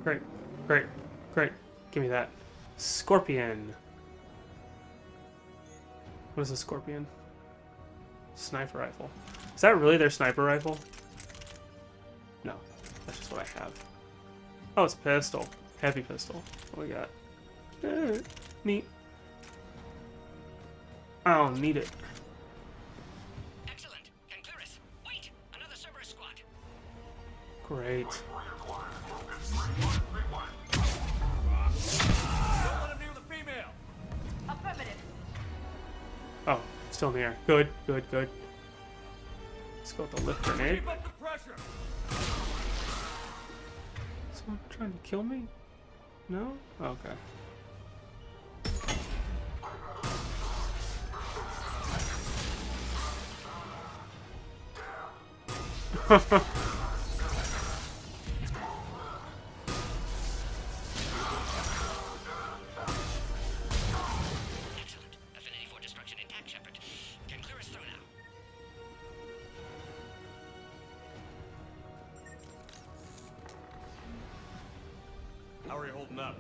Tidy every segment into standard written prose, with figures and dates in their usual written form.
Great. Great. Great. Give me that. Scorpion. What is a scorpion? Sniper rifle. Is that really their sniper rifle? No. That's just what I have. Oh, it's a pistol. Heavy pistol. What we got? Neat. I don't need it. Excellent. Concurrus. Wait! Another Cerberus squad. Great. Don't let him near the female. Affirmative. Oh, still in the air. Good, good, good. Let's go with the lift grenade. Keep up the pressure. Someone trying to kill me? No? Okay. Excellent. Affinity for destruction intact, Shepard. Concurus through now. How are you holding up?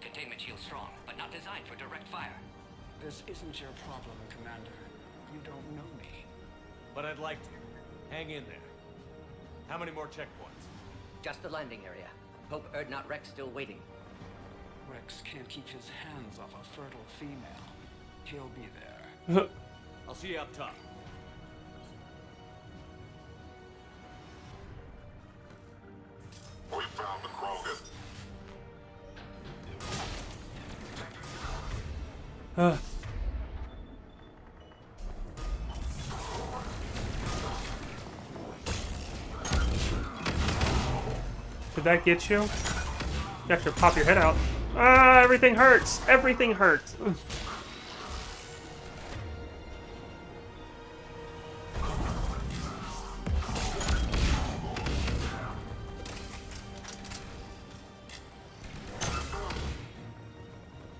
Containment shield strong, but not designed for direct fire. This isn't your problem, Commander. You don't know me. But I'd like to. Hang in there. How many more checkpoints? Just the landing area. Hope Erdnot Rex still waiting. Rex can't keep his hands off a fertile female. He'll be there. I'll see you up top. We found the Krogan. Did that get you? You have to pop your head out. Ah, everything hurts. Everything hurts.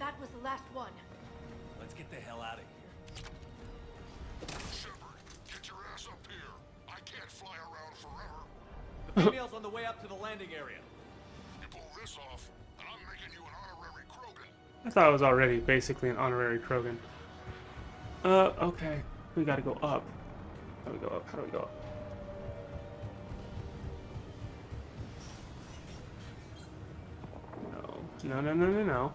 That was the last one. Let's get the hell out of here. Shepard, get your ass up here. I can't fly around forever. The female's on the way up to the landing area. You pull this off, and I'm making you an honorary Krogan. I thought it was already basically an honorary Krogan. Okay. We gotta go up. How do we go up? How do we go up? No. No, no, no, no, no.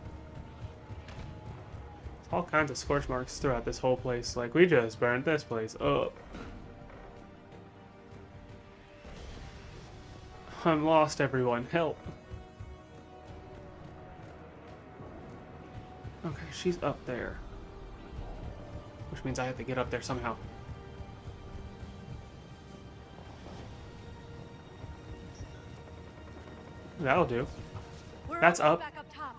All kinds of scorch marks throughout this whole place. Like, we just burned this place up. I'm lost, everyone. Help. Okay, she's up there. Which means I have to get up there somehow. That'll do. We're That's almost up. back up top.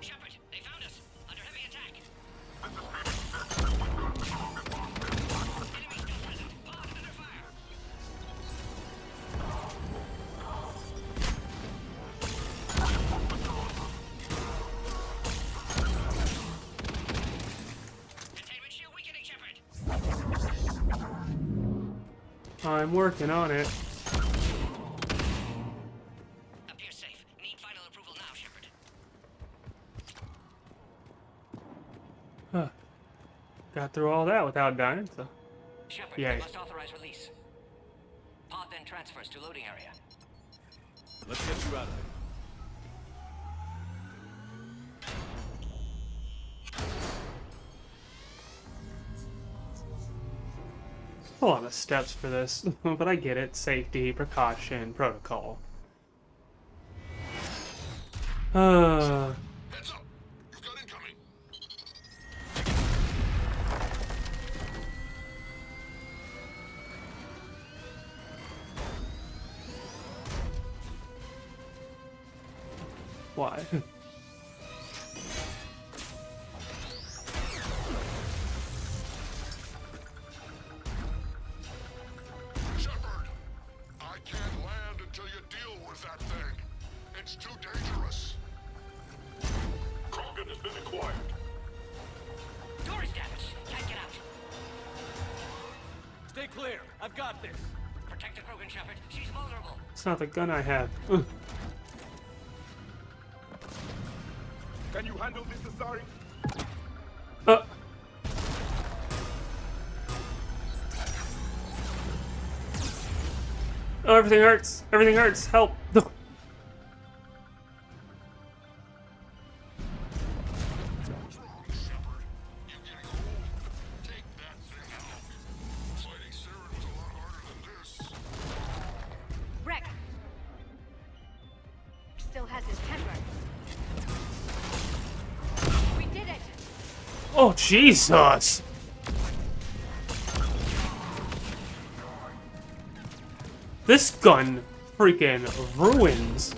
Shepard, they found us. Under heavy attack. Enemy still present. Pod under fire. Containment shield weakening, Shepard. I'm working on it. Appears safe. Need final approval now, Shepard. Huh. Got through all that without dying, so. Shepard, Yay. we must authorize release. Pod then transfers to loading area. Let's get you out of there. A lot of steps for this, but I get it. Safety, precaution, protocol. Heads up! You've got incoming. Why? Shepard, I can't land until you deal with that thing. It's too dangerous. Krogan has been acquired. Door is damaged. Can't get out. Stay clear. clear. I've got this. Protect the Krogan, Shepard. She's vulnerable. It's not the gun I have. Can you handle this, Asari? Uh. Oh, everything hurts. Everything hurts. Help. What's wrong, Shepard? You getting old? Take that thing out. Fighting Saren was a lot harder than this. Rex still has his temper. We did it! Oh, Jesus. This gun freaking ruins.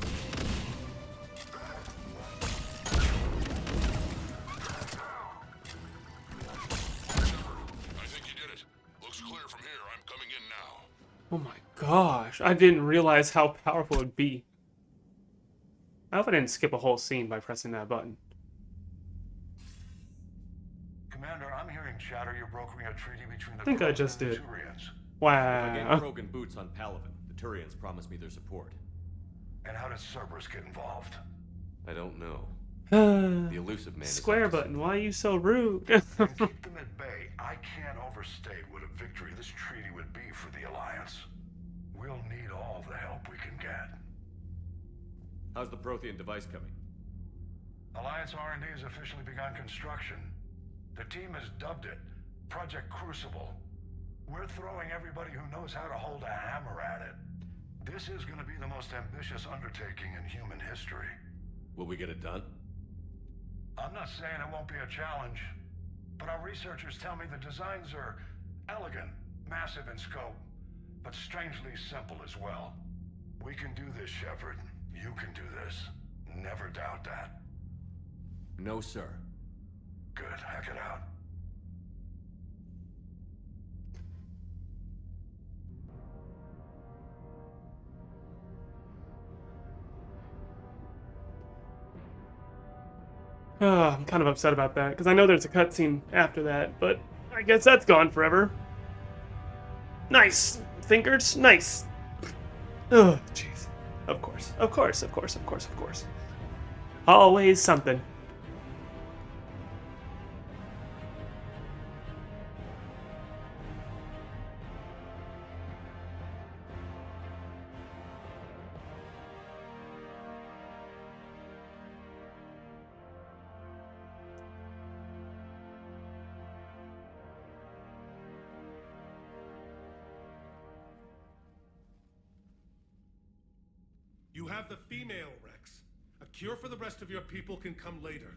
I think you did it. Looks clear from here. I'm coming in now. Oh my gosh. I didn't realize how powerful it would be. I hope I didn't skip a whole scene by pressing that button. Commander, I'm hearing chatter you're brokering a treaty between the I think I Krogans just and the did. Turians. If I get Wow. Krogan boots on Palaven, the Turians promised me their support. And how does Cerberus get involved? I don't know. The Uh, elusive man is Square up to button, why are you so rude? And keep them at bay. I can't overstate what a victory this treaty would be for the Alliance. We'll need all the help we can get. How's the Prothean device coming? Alliance R&D has officially begun construction. The team has dubbed it Project Crucible. We're throwing everybody who knows how to hold a hammer at it. This is going to be the most ambitious undertaking in human history. Will we get it done? I'm not saying it won't be a challenge, but our researchers tell me the designs are elegant, massive in scope, but strangely simple as well. We can do this, Shepard. You can do this. Never doubt that. No, sir. Good, hack it out. I'm kind of upset about that, because I know there's a cutscene after that, but I guess that's gone forever. Nice! Fingers, nice! Oh, jeez. Of course, of course, of course, of course, of course. Always something. You have the female, Rex. A cure for the rest of your people can come later.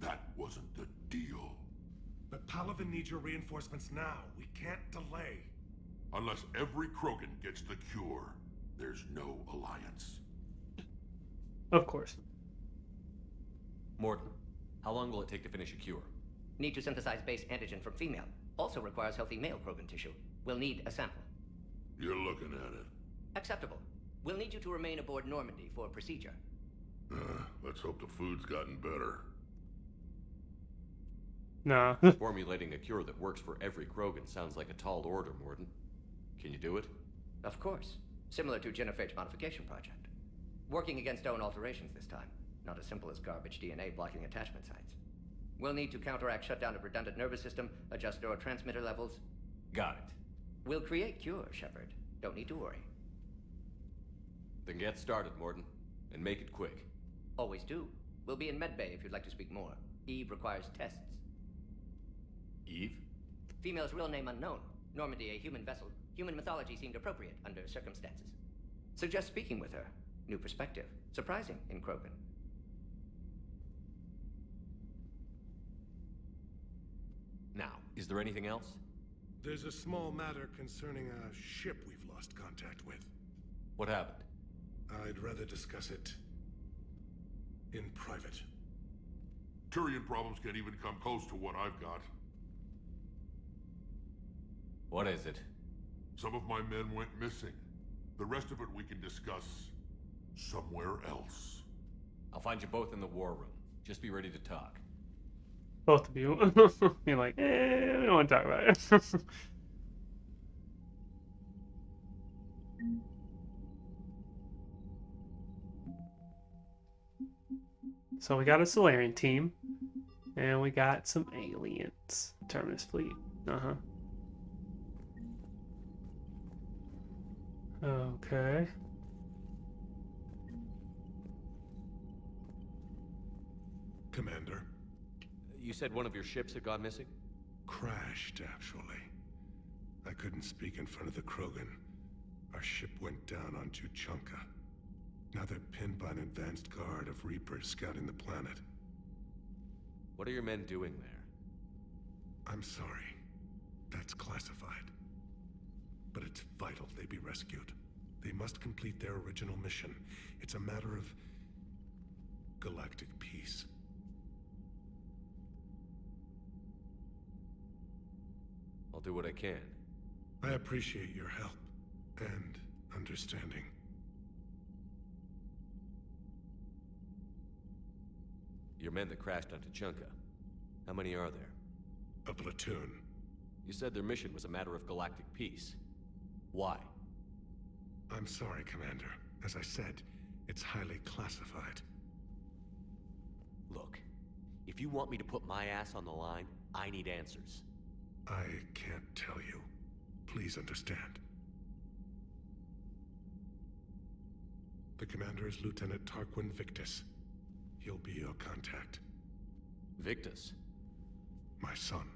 That wasn't the deal. But Palaven needs your reinforcements now. We can't delay. Unless every Krogan gets the cure, there's no alliance. Of course. Morton, how long will it take to finish a cure? Need to synthesize base antigen from female. Also requires healthy male Krogan tissue. We'll need a sample. You're looking at it. Acceptable. We'll need you to remain aboard Normandy for procedure. Let's hope the food's gotten better. Nah. Formulating a cure that works for every Krogan sounds like a tall order, Morton. Can you do it? Of course. Similar to Genophage modification project. Working against own alterations this time. Not as simple as garbage DNA blocking attachment sites. We'll need to counteract shutdown of redundant nervous system, adjust neurotransmitter levels. Got it. We'll create cure, Shepard. Don't need to worry. Then get started, Morton. And make it quick. Always do. We'll be in medbay if you'd like to speak more. Eve requires tests. Eve? Female's real name unknown. Normandy a human vessel. Human mythology seemed appropriate under circumstances. Suggest speaking with her. New perspective. Surprising in Krogan. Now, is there anything else? There's a small matter concerning a ship we've lost contact with. What happened? I'd rather discuss it in private. Turian problems can't even come close to what I've got. What is it? Some of my men went missing. The rest of it we can discuss somewhere else. I'll find you both in the war room. Just be ready to talk. Both of you. You're like, we don't want to talk about it. So we got a Solarian team, and we got some aliens. Terminus fleet. Uh-huh. Okay. Commander. You said one of your ships had gone missing? Crashed, actually. I couldn't speak in front of the Krogan. Our ship went down on Tuchanka. Now they're pinned by an advanced guard of Reapers scouting the planet. What are your men doing there? I'm sorry. That's classified. But it's vital they be rescued. They must complete their original mission. It's a matter of galactic peace. I'll do what I can. I appreciate your help and understanding. Your men that crashed on Tuchanka. How many are there? A platoon. You said their mission was a matter of galactic peace. Why? I'm sorry, Commander. As I said, it's highly classified. Look, if you want me to put my ass on the line, I need answers. I can't tell you. Please understand. The commander is Lieutenant Tarquin Victus. He'll be your contact. Victus? My son.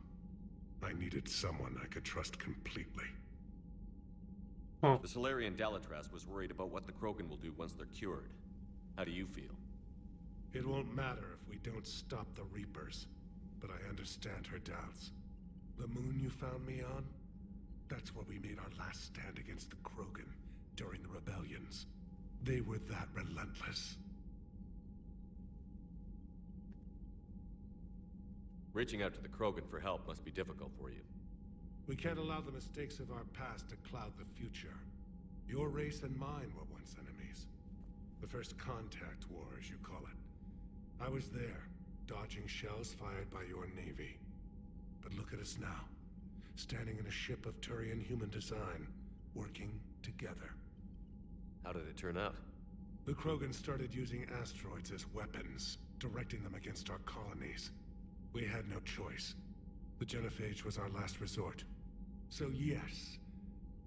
I needed someone I could trust completely. Huh. The Solarian Dalatras was worried about what the Krogan will do once they're cured. How do you feel? It won't matter if we don't stop the Reapers, but I understand her doubts. The moon you found me on? That's where we made our last stand against the Krogan during the rebellions. They were that relentless. Reaching out to the Krogan for help must be difficult for you. We can't allow the mistakes of our past to cloud the future. Your race and mine were once enemies. The first contact war, as you call it. I was there, dodging shells fired by your navy. But look at us now, standing in a ship of Turian human design, working together. How did it turn out? The Krogans started using asteroids as weapons, directing them against our colonies. We had no choice. The genophage was our last resort. So yes,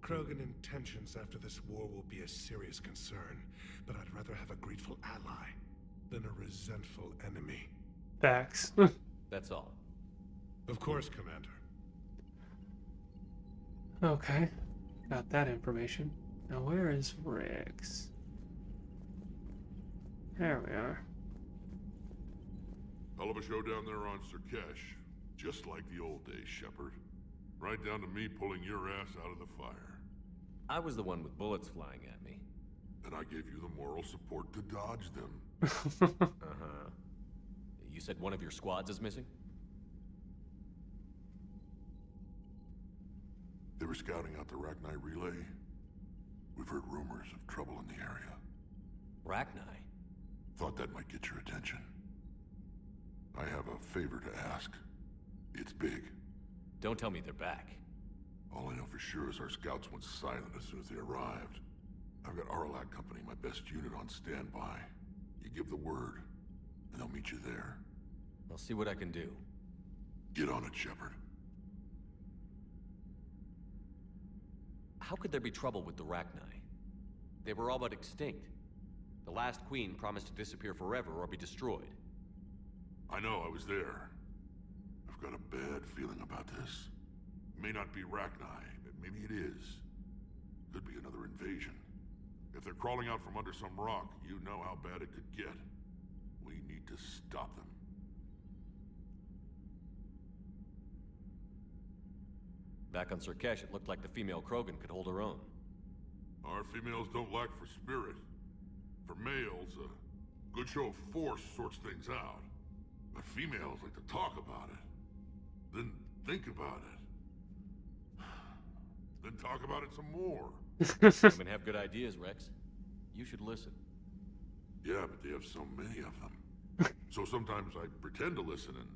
Krogan intentions after this war will be a serious concern, but I'd rather have a grateful ally than a resentful enemy. Facts. That's all. Of course, Commander. Okay. Got that information. Now where is Riggs? There we are. Hell of a show down there on Sirkesh. Just like the old days, Shepard. Right down to me pulling your ass out of the fire. I was the one with bullets flying at me. And I gave you the moral support to dodge them. Uh-huh. You said one of your squads is missing? They were scouting out the Rachni relay. We've heard rumors of trouble in the area. Rachni? Thought that might get your attention. I have a favor to ask. It's big. Don't tell me they're back. All I know for sure is our scouts went silent as soon as they arrived. I've got Aralac Company, my best unit, on standby. You give the word, and they'll meet you there. I'll see what I can do. Get on it, Shepard. How could there be trouble with the Rachni? They were all but extinct. The last queen promised to disappear forever or be destroyed. I know, I was there. I've got a bad feeling about this. It may not be Rachni, but maybe it is. Could be another invasion. If they're crawling out from under some rock, you know how bad it could get. We need to stop them. Back on Sirkesh, it looked like the female Krogan could hold her own. Our females don't lack for spirit. For males, a good show of force sorts things out. But females like to talk about it. Then think about it. Then talk about it some more. Women have good ideas, Rex. You should listen. Yeah, but they have so many of them. So sometimes I pretend to listen and...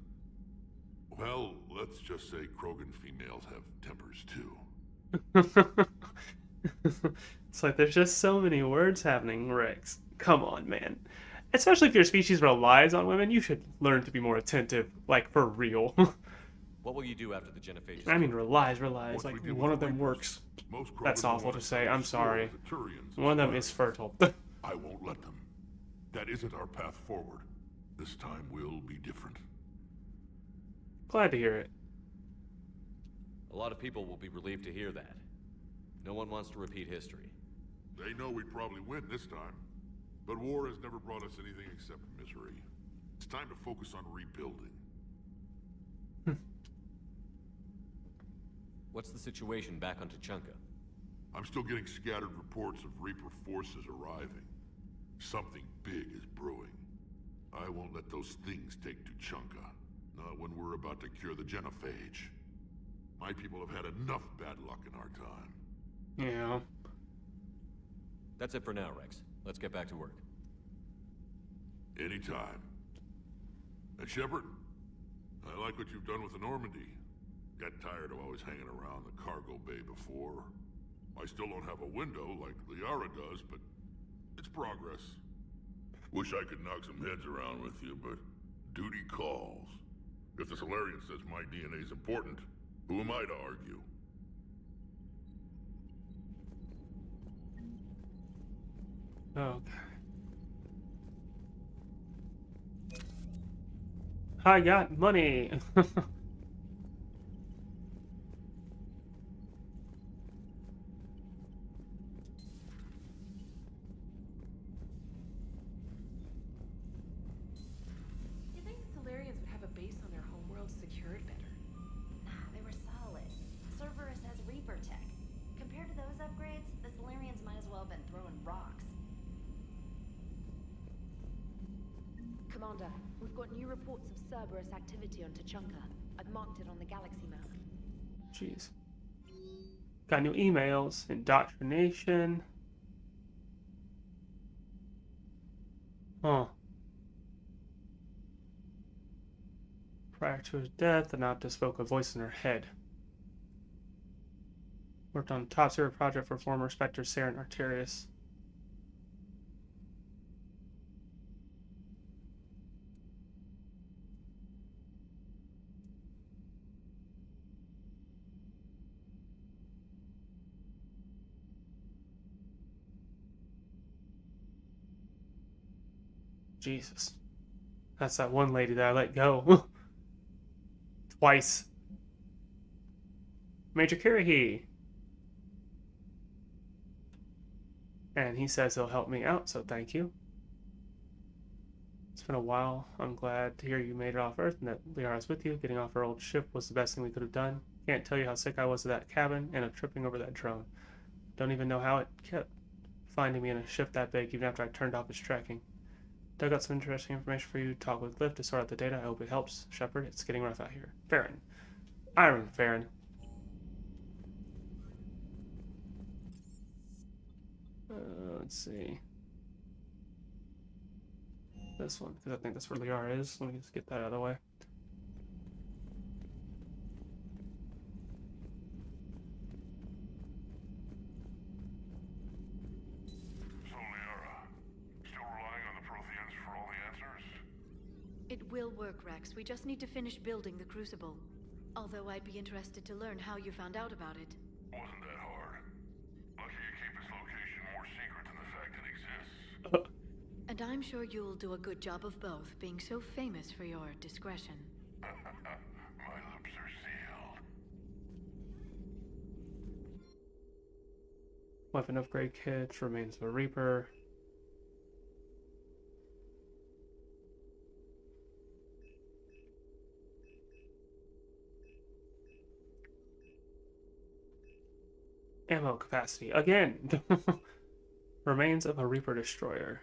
Well, let's just say Krogan females have tempers too. It's like there's just so many words happening, Rex. Come on, man. Especially if your species relies on women, you should learn to be more attentive, like for real. What will you do after the Genophages? I mean, kill you? relies. Once Like we deal one with of the them Reapers, works. most That's Krogans awful want to us say. to I'm explore sorry. the Turians One of them and is Solarians. fertile. I won't let them. That isn't our path forward. This time will be different. Glad to hear it. A lot of people will be relieved to hear that. No one wants to repeat history. They know we'd probably win this time. But war has never brought us anything except misery. It's time to focus on rebuilding. What's the situation back on Tuchanka? I'm still getting scattered reports of Reaper forces arriving. Something big is brewing. I won't let those things take Tuchanka. Not when we're about to cure the Genophage. My people have had enough bad luck in our time. Yeah. That's it for now, Rex. Let's get back to work. Anytime. And Shepard, I like what you've done with the Normandy. Got tired of always hanging around the cargo bay before. I still don't have a window like Liara does, but it's progress. Wish I could knock some heads around with you, but duty calls. If the Solarian says my DNA's important, who am I to argue? Okay. I got money. You think Solarians would have a base on their homeworld secured better? Nah, they were solid. Cerberus has Reaper tech. Compared to those upgrades, the Solarians might as well have been throwing rocks. Commander, we've got new reports of Cerberus activity on Tuchanka. I've marked it on the galaxy map. Jeez. Got new emails. Indoctrination. Huh. Prior to his death, the Noctis spoke a voice in her head. Worked on a top secret project for former Spectre Saren Arterius. Jesus. That's that one lady that I let go. Twice. Major Kirihi. And he says he'll help me out, so thank you. It's been a while. I'm glad to hear you made it off Earth and that Liara's with you. Getting off our old ship was the best thing we could have done. Can't tell you how sick I was of that cabin and of tripping over that drone. Don't even know how it kept finding me in a ship that big even after I turned off its tracking. Dug out some interesting information for you. Talk with Liv to sort out the data. I hope it helps. Shepard, it's getting rough out here. Farron. Iron Farron. Let's see. This one, because I think that's where Liara is. Let me just get that out of the way. So, Liara, still relying on the Protheans for all the answers? It will work, Rex. We just need to finish building the Crucible. Although I'd be interested to learn how you found out about it. Wasn't that hard. Lucky you keep its location more secret than the fact it exists. And I'm sure you'll do a good job of both, being so famous for your discretion. My lips are sealed. Weapon upgrade kits, remains of a Reaper. Ammo capacity again. Remains of a Reaper destroyer.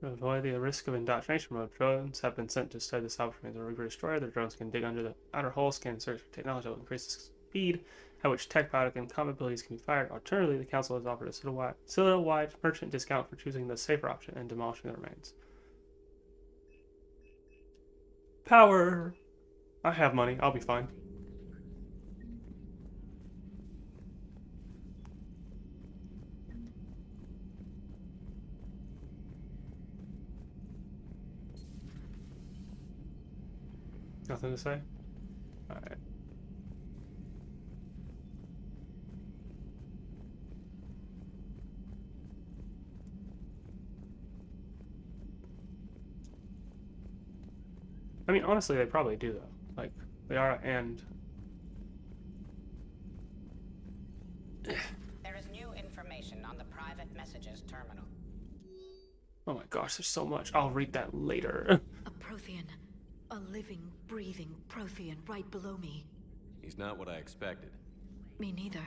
To avoid the risk of indoctrination mode, drones have been sent to study the south remains of a Reaper destroyer. The drones can dig under the outer hull, scan, and search for technology that will increase the speed at which tech product and combat abilities can be fired. Alternatively, the council has offered a citadel-wide merchant discount for choosing the safer option and demolishing the remains. Power. I have money. I'll be fine. Nothing to say? Alright. I mean, honestly, they probably do, though. Like, they are, and... There is new information on the private messages terminal. Oh my gosh, there's so much. I'll read that later. A Prothean. A living, breathing Prothean right below me. He's not what I expected. Me neither.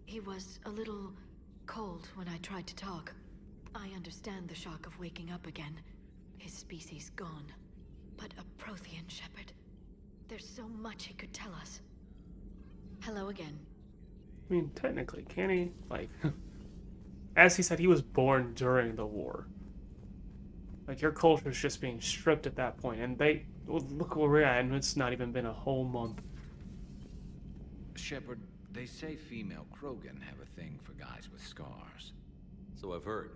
He was a little cold when I tried to talk. I understand the shock of waking up again. His species gone. But a Prothean, Shepard. There's so much he could tell us. Hello again. I mean, technically, can he? Like, as he said, he was born during the war. Like, your culture's just being stripped at that point, and they... Well, look where we're at, and it's not even been a whole month. Shepard, they say female Krogan have a thing for guys with scars. So I've heard.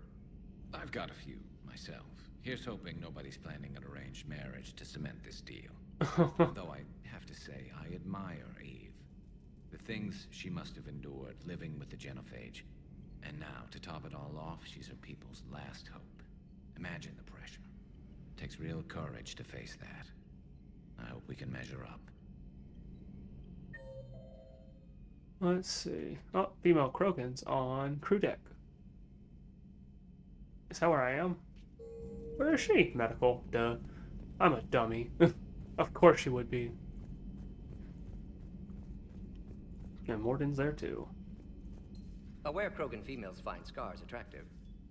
I've got a few, myself. Here's hoping nobody's planning an arranged marriage to cement this deal. Though I have to say, I admire Eve. The things she must have endured living with the Genophage. And now, to top it all off, she's her people's last hope. Imagine the pressure. Takes real courage to face that. I hope we can measure up. Let's see. Oh, female Krogans on crew deck. Is that where I am? Where is she? Medical. Duh. I'm a dummy. Of course she would be. And Morden's there too. Aware Krogan females find scars attractive.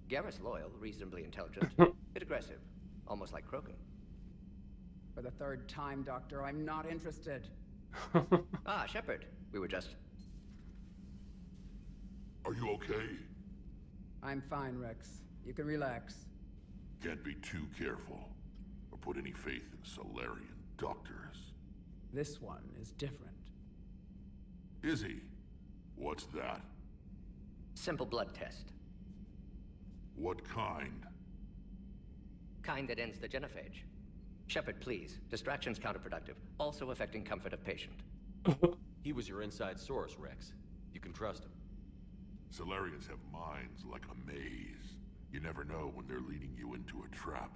Garrus loyal, reasonably intelligent, bit aggressive, almost like Krogan. For the third time, Doctor, I'm not interested. Ah, Shepard. We were just... Are you okay? I'm fine, Rex. You can relax. Can't be too careful, or put any faith in Solarian doctors. This one is different. Is he? What's that? Simple blood test. What kind? Kind that ends the genophage. Shepard, please. Distraction's counterproductive, also affecting comfort of patient. He was your inside source, Rex. You can trust him. Solarians have minds like a maze. You never know when they're leading you into a trap.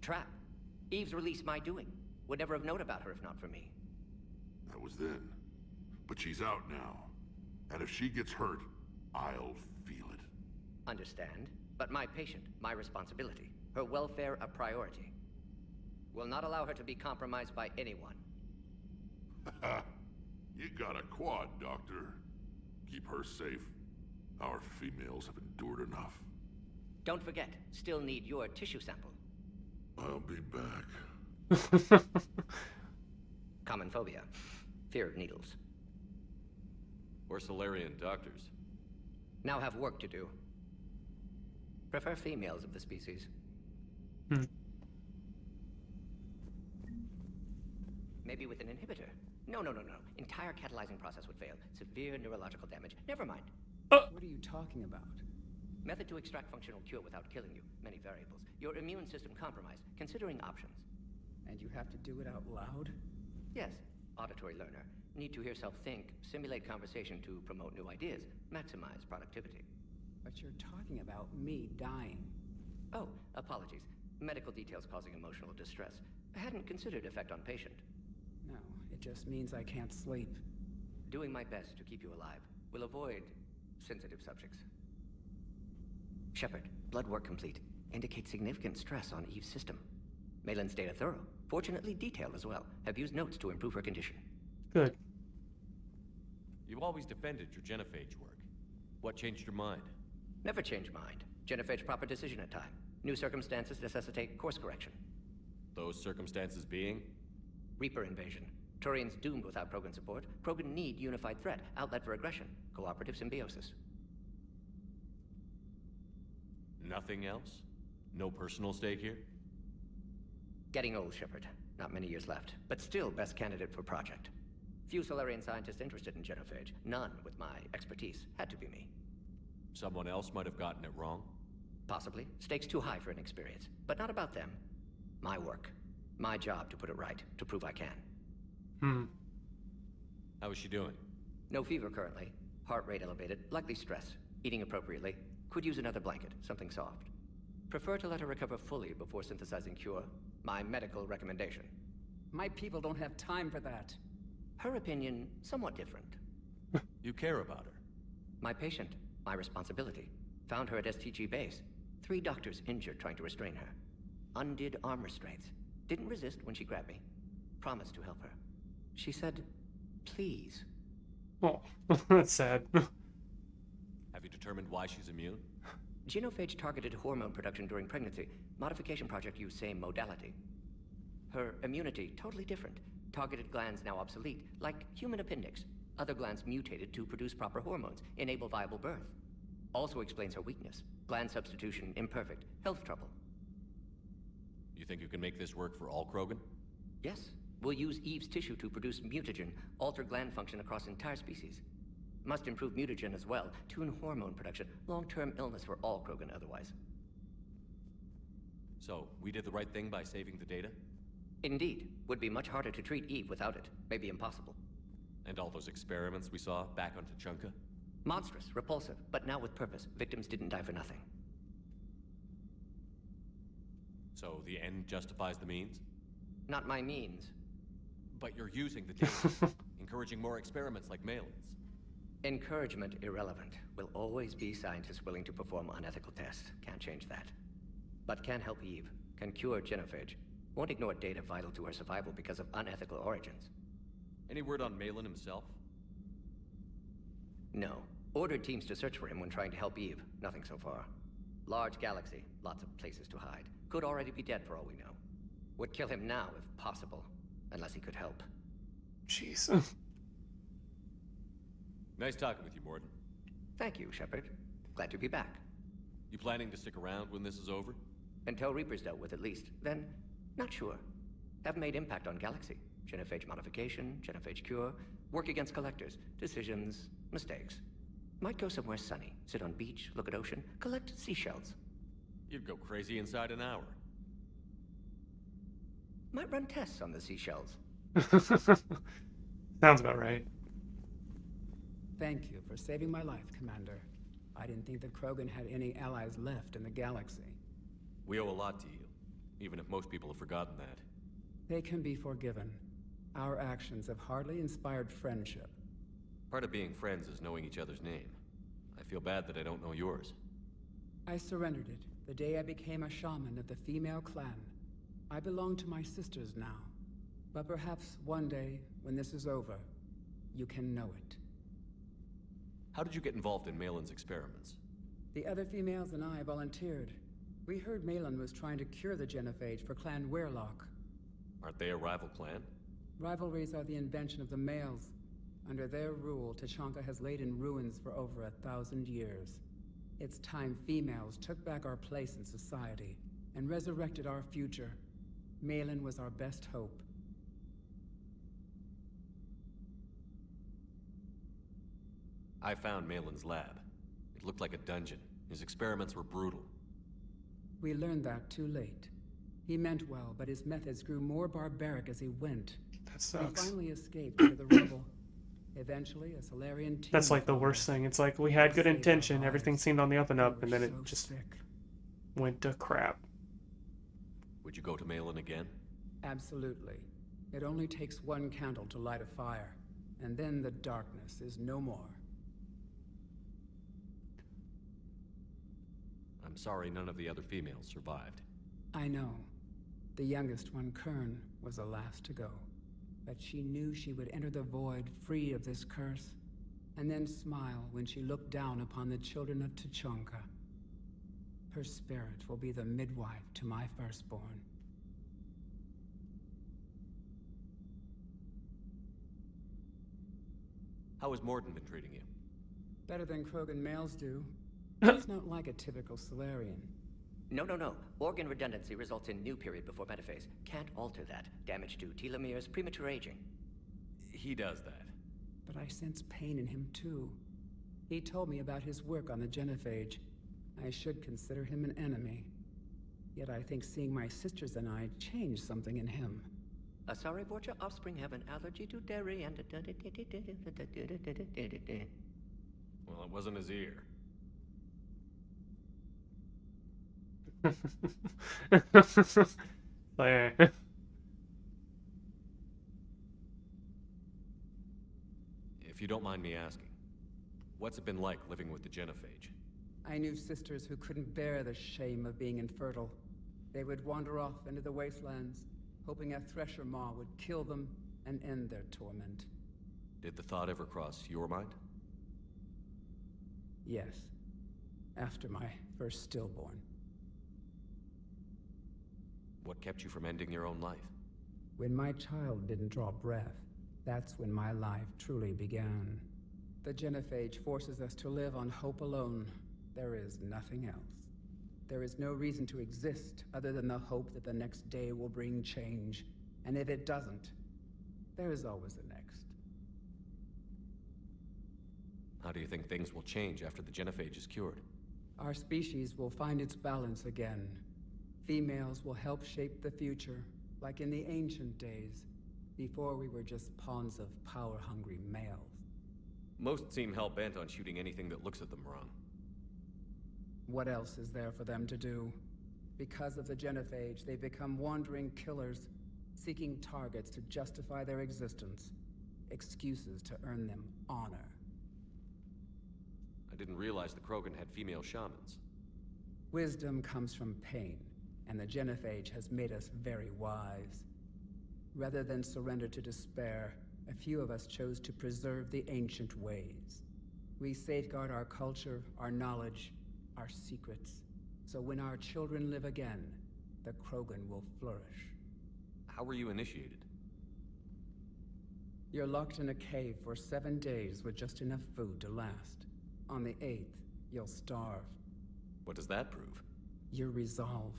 Trap? Eve's release my doing. Would never have known about her if not for me. That was then. But she's out now. And if she gets hurt, I'll feel it. Understand. But my patient, my responsibility. Her welfare a priority. Will not allow her to be compromised by anyone. You got a quad, Doctor. Keep her safe. Our females have endured enough. Don't forget, still need your tissue sample. I'll be back. Common phobia. Fear of needles. Or Solarian doctors. Now have work to do. Prefer females of the species. Maybe with an inhibitor. No. Entire catalyzing process would fail. Severe neurological damage. Never mind. What are you talking about? Method to extract functional cure without killing you. Many variables. Your immune system compromised. Considering options. And you have to do it out loud? Yes. Auditory learner. Need to hear self think, simulate conversation to promote new ideas, maximize productivity. But you're talking about me dying. Oh, apologies. Medical details causing emotional distress. I hadn't considered effect on patient. No, it just means I can't sleep. Doing my best to keep you alive. Will avoid sensitive subjects. Shepard, blood work complete. Indicates significant stress on Eve's system. Malin's data thorough. Fortunately detailed as well. Have used notes to improve her condition. Good. You've always defended your genophage work. What changed your mind? Never change mind. Genophage proper decision at time. New circumstances necessitate course correction. Those circumstances being? Reaper invasion. Turians doomed without Krogan support. Krogan need unified threat. Outlet for aggression. Cooperative symbiosis. Nothing else? No personal stake here? Getting old, Shepard. Not many years left. But still best candidate for project. Few Solarian scientists interested in genophage. None with my expertise. Had to be me. Someone else might have gotten it wrong? Possibly. Stakes too high for inexperience. But not about them. My work. My job to put it right, to prove I can. How is she doing? No fever currently. Heart rate elevated, likely stress. Eating appropriately. Could use another blanket, something soft. Prefer to let her recover fully before synthesizing cure. My medical recommendation. My people don't have time for that. Her opinion, somewhat different. You care about her. My patient, my responsibility. Found her at STG base. 3 doctors injured trying to restrain her. Undid arm restraints. Didn't resist when she grabbed me. Promised to help her. She said, please. Oh, that's sad. Have you determined why she's immune? Genophage targeted hormone production during pregnancy. Modification project used same modality. Her immunity, totally different. Targeted glands now obsolete, like human appendix. Other glands mutated to produce proper hormones, enable viable birth. Also explains her weakness. Gland substitution imperfect. Health trouble. You think you can make this work for all Krogan? Yes. We'll use Eve's tissue to produce mutagen, alter gland function across entire species. Must improve mutagen as well, tune hormone production. Long-term illness for all Krogan otherwise. So, we did the right thing by saving the data? Indeed. Would be much harder to treat Eve without it. Maybe impossible. And all those experiments we saw back on Tuchanka? Monstrous, repulsive, but now with purpose. Victims didn't die for nothing. So, the end justifies the means? Not my means. But you're using the data, encouraging more experiments like Malin's. Encouragement irrelevant. Will always be scientists willing to perform unethical tests. Can't change that. But can help Eve. Can cure genophage. Won't ignore data vital to her survival because of unethical origins. Any word on Malin himself? No. Ordered teams to search for him when trying to help Eve. Nothing so far. Large galaxy. Lots of places to hide. Could already be dead for all we know. Would kill him now if possible. Unless he could help. Jeez. Nice talking with you, Morden. Thank you, Shepard. Glad to be back. You planning to stick around when this is over? Until Reaper's dealt with, at least. Then, not sure. Have made impact on Galaxy. Genophage modification, genophage cure, work against collectors, decisions, mistakes. Might go somewhere sunny, sit on beach, look at ocean, collect seashells. You'd go crazy inside an hour. Might run tests on the seashells. Sounds about right. Thank you for saving my life, Commander. I didn't think the Krogan had any allies left in the galaxy. We owe a lot to you, even if most people have forgotten that. They can be forgiven. Our actions have hardly inspired friendship. Part of being friends is knowing each other's name. I feel bad that I don't know yours. I surrendered it the day I became a shaman of the female clan. I belong to my sisters now. But perhaps one day, when this is over, you can know it. How did you get involved in Malin's experiments? The other females and I volunteered. We heard Malin was trying to cure the genophage for Clan Weirlock. Aren't they a rival clan? Rivalries are the invention of the males. Under their rule, Tuchanka has laid in ruins for over 1,000 years. It's time females took back our place in society and resurrected our future. Malin was our best hope. I found Malin's lab. It looked like a dungeon. His experiments were brutal. We learned that too late. He meant well, but his methods grew more barbaric as he went. That sucks. He finally escaped into the rubble. Eventually, a Solarian team... That's like the worst thing. It's like we had good intention, everything seemed on the up and up, and then it just went to crap. Would you go to Malin again? Absolutely. It only takes one candle to light a fire, and then the darkness is no more. I'm sorry none of the other females survived. I know. The youngest one, Kern, was the last to go. But she knew she would enter the void free of this curse, and then smile when she looked down upon the children of Tuchanka. Her spirit will be the midwife to my firstborn. How has Morden been treating you? Better than Krogan males do. He's not like a typical Solarian. No. Organ redundancy results in new period before metaphase. Can't alter that. Damage to telomeres, premature aging. He does that. But I sense pain in him too. He told me about his work on the genophage. I should consider him an enemy. Yet I think seeing my sisters and I changed something in him. Sorry, but your offspring have an allergy to dairy and... Well, it wasn't his ear. There. If you don't mind me asking, what's it been like living with the genophage? I knew sisters who couldn't bear the shame of being infertile. They would wander off into the wastelands, hoping a thresher maw would kill them and end their torment. Did the thought ever cross your mind? Yes. After my first stillborn. What kept you from ending your own life? When my child didn't draw breath, that's when my life truly began. The genophage forces us to live on hope alone. There is nothing else. There is no reason to exist other than the hope that the next day will bring change. And if it doesn't, there is always the next. How do you think things will change after the genophage is cured? Our species will find its balance again. Females will help shape the future, like in the ancient days, before we were just pawns of power-hungry males. Most seem hell-bent on shooting anything that looks at them wrong. What else is there for them to do? Because of the genophage, they become wandering killers, seeking targets to justify their existence, excuses to earn them honor. I didn't realize the Krogan had female shamans. Wisdom comes from pain, and the genophage has made us very wise. Rather than surrender to despair, a few of us chose to preserve the ancient ways. We safeguard our culture, our knowledge, our secrets, so when our children live again, the Krogan will flourish. How were you initiated? You're locked in a cave for 7 days with just enough food to last. On the 8th, you'll starve. What does that prove? Your resolve.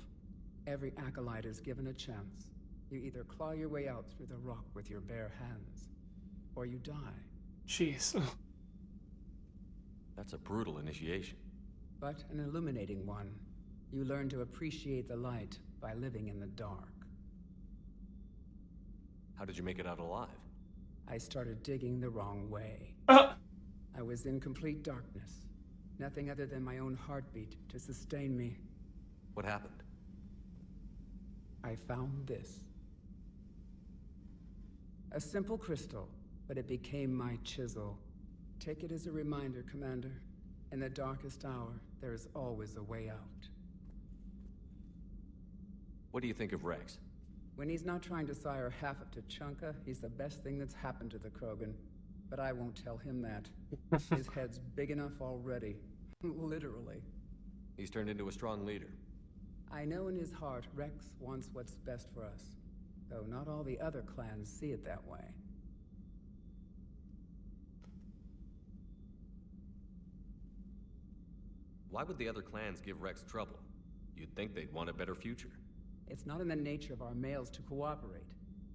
Every acolyte is given a chance. You either claw your way out through the rock with your bare hands, or you die. Jeez. That's a brutal initiation. But an illuminating one. You learn to appreciate the light by living in the dark. How did you make it out alive? I started digging the wrong way. I was in complete darkness. Nothing other than my own heartbeat to sustain me. What happened? I found this. A simple crystal, but it became my chisel. Take it as a reminder, Commander. In the darkest hour, there is always a way out. What do you think of Rex? When he's not trying to sire half of Tuchanka, he's the best thing that's happened to the Krogan. But I won't tell him that. His head's big enough already. Literally. He's turned into a strong leader. I know in his heart Rex wants what's best for us. Though not all the other clans see it that way. Why would the other clans give Rex trouble? You'd think they'd want a better future. It's not in the nature of our males to cooperate.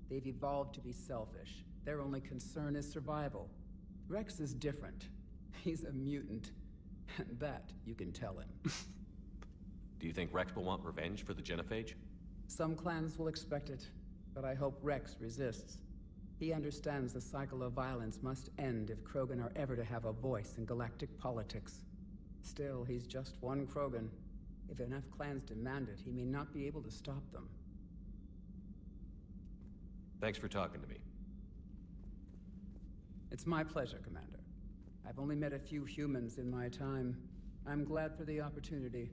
They've evolved to be selfish. Their only concern is survival. Rex is different. He's a mutant. And that you can tell him. Do you think Rex will want revenge for the genophage? Some clans will expect it, but I hope Rex resists. He understands the cycle of violence must end if Krogan are ever to have a voice in galactic politics. Still, he's just one Krogan. If enough clans demand it, he may not be able to stop them. Thanks for talking to me. It's my pleasure, Commander. I've only met a few humans in my time. I'm glad for the opportunity.